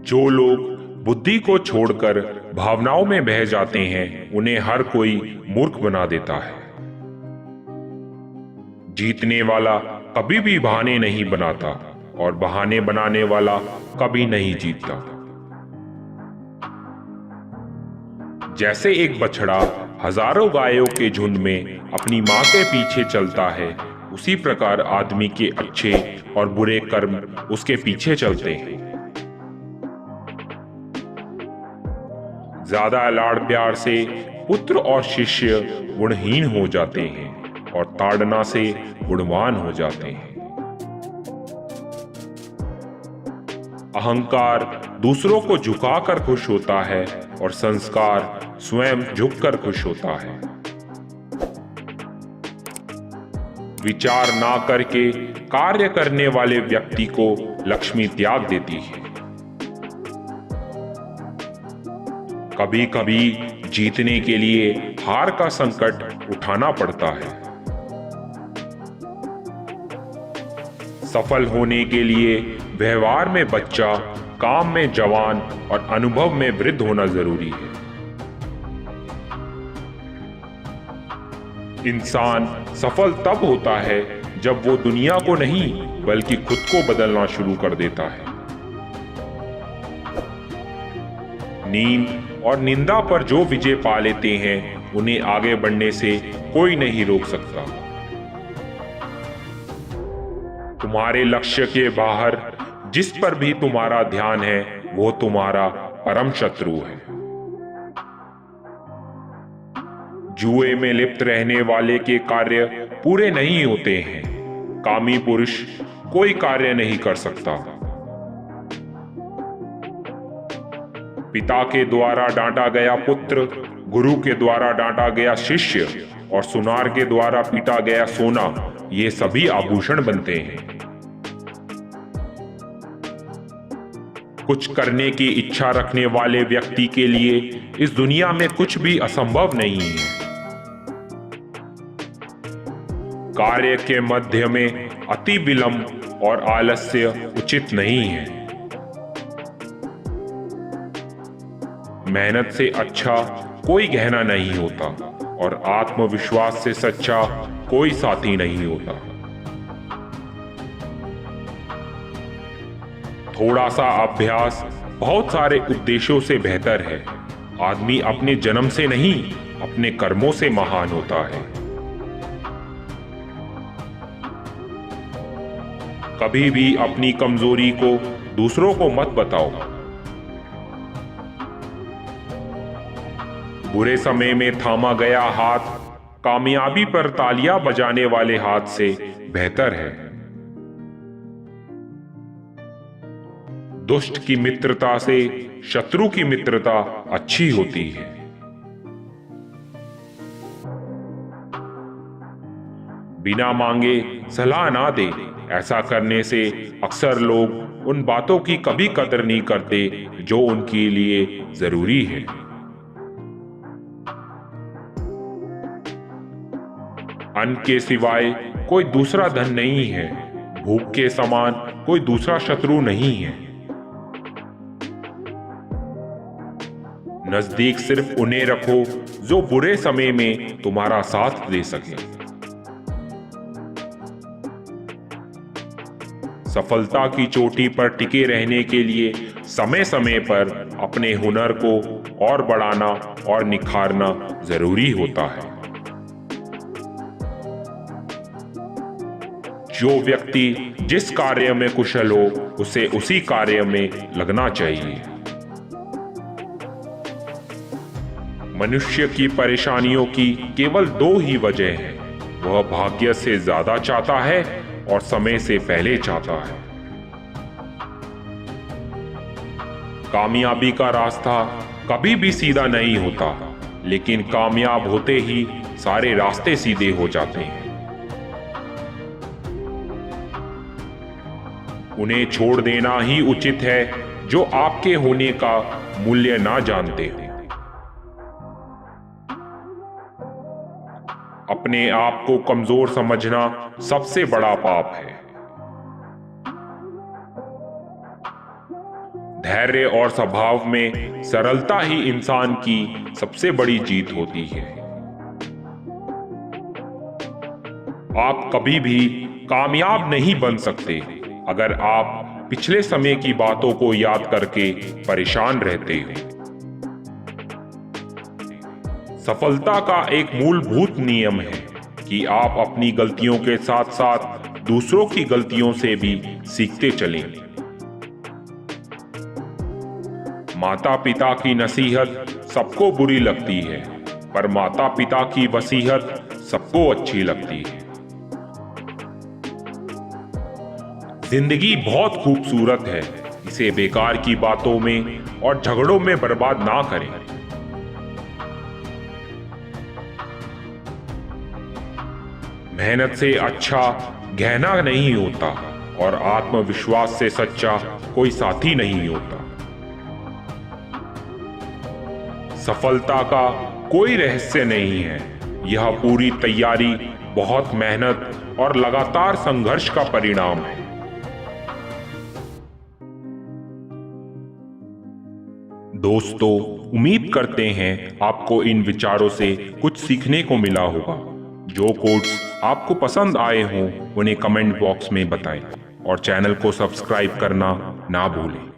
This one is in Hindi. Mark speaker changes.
Speaker 1: जो लोग बुद्धि को छोड़कर भावनाओं में बह जाते हैं, उन्हें हर कोई मूर्ख बना देता है। जीतने वाला कभी भी बहाने नहीं बनाता और बहाने बनाने वाला कभी नहीं जीतता। जैसे एक बछड़ा हजारों गायों के झुंड में अपनी मां के पीछे चलता है, उसी प्रकार आदमी के अच्छे और बुरे कर्म उसके पीछे चलते हैं। ज्यादा लाड़ प्यार से पुत्र और शिष्य गुणहीन हो जाते हैं और ताड़ना से गुणवान हो जाते हैं। अहंकार दूसरों को झुकाकर खुश होता है और संस्कार स्वयं झुककर खुश होता है। विचार ना करके कार्य करने वाले व्यक्ति को लक्ष्मी त्याग देती है। कभी कभी जीतने के लिए हार का संकट उठाना पड़ता है। सफल होने के लिए व्यवहार में बच्चा, काम में जवान और अनुभव में वृद्ध होना जरूरी है। इंसान सफल तब होता है जब वो दुनिया को नहीं बल्कि खुद को बदलना शुरू कर देता है। नींद और निंदा पर जो विजय पा लेते हैं, उन्हें आगे बढ़ने से कोई नहीं रोक सकता। तुम्हारे लक्ष्य के बाहर जिस पर भी तुम्हारा ध्यान है, वो तुम्हारा परम शत्रु है। जुए में लिप्त रहने वाले के कार्य पूरे नहीं होते हैं। कामी पुरुष कोई कार्य नहीं कर सकता। पिता के द्वारा डांटा गया पुत्र, गुरु के द्वारा डांटा गया शिष्य और सुनार के द्वारा पीटा गया सोना, ये सभी आभूषण बनते हैं। कुछ करने की इच्छा रखने वाले व्यक्ति के लिए इस दुनिया में कुछ भी असंभव नहीं है। कार्य के मध्य में अति विलंब और आलस्य उचित नहीं है। मेहनत से अच्छा कोई गहना नहीं होता और आत्मविश्वास से सच्चा कोई साथी नहीं होता। थोड़ा सा अभ्यास बहुत सारे उद्देश्यों से बेहतर है। आदमी अपने जन्म से नहीं, अपने कर्मों से महान होता है। कभी भी अपनी कमजोरी को दूसरों को मत बताओ। बुरे समय में थामा गया हाथ कामयाबी पर तालियां बजाने वाले हाथ से बेहतर है। दुष्ट की मित्रता से शत्रु की मित्रता अच्छी होती है। बिना मांगे सलाह ना दे। ऐसा करने से अक्सर लोग उन बातों की कभी कदर नहीं करते जो उनके लिए जरूरी है। अन्न के सिवाय कोई दूसरा धन नहीं है। भूख के समान कोई दूसरा शत्रु नहीं है। नजदीक सिर्फ उन्हें रखो जो बुरे समय में तुम्हारा साथ दे सके। सफलता की चोटी पर टिके रहने के लिए समय समय पर अपने हुनर को और बढ़ाना और निखारना जरूरी होता है। जो व्यक्ति जिस कार्य में कुशल हो, उसे उसी कार्य में लगना चाहिए। मनुष्य की परेशानियों की केवल दो ही वजह है। वह भाग्य से ज्यादा चाहता है और समय से पहले चाहता है। कामयाबी का रास्ता कभी भी सीधा नहीं होता, लेकिन कामयाब होते ही सारे रास्ते सीधे हो जाते हैं। उन्हें छोड़ देना ही उचित है जो आपके होने का मूल्य ना जानते हो। अपने आप को कमजोर समझना सबसे बड़ा पाप है। धैर्य और स्वभाव में सरलता ही इंसान की सबसे बड़ी जीत होती है। आप कभी भी कामयाब नहीं बन सकते अगर आप पिछले समय की बातों को याद करके परेशान रहते हो। सफलता का एक मूलभूत नियम है कि आप अपनी गलतियों के साथ साथ दूसरों की गलतियों से भी सीखते चलें। माता पिता की नसीहत सबको बुरी लगती है, पर माता पिता की वसीयत सबको अच्छी लगती है। जिंदगी बहुत खूबसूरत है, इसे बेकार की बातों में और झगड़ों में बर्बाद ना करें। मेहनत से अच्छा गहना नहीं होता और आत्मविश्वास से सच्चा कोई साथी नहीं होता। सफलता का कोई रहस्य नहीं है, यह पूरी तैयारी, बहुत मेहनत और लगातार संघर्ष का परिणाम है। दोस्तों, उम्मीद करते हैं आपको इन विचारों से कुछ सीखने को मिला होगा। जो कोट्स आपको पसंद आए हों उन्हें कमेंट बॉक्स में बताएं और चैनल को सब्सक्राइब करना ना भूलें।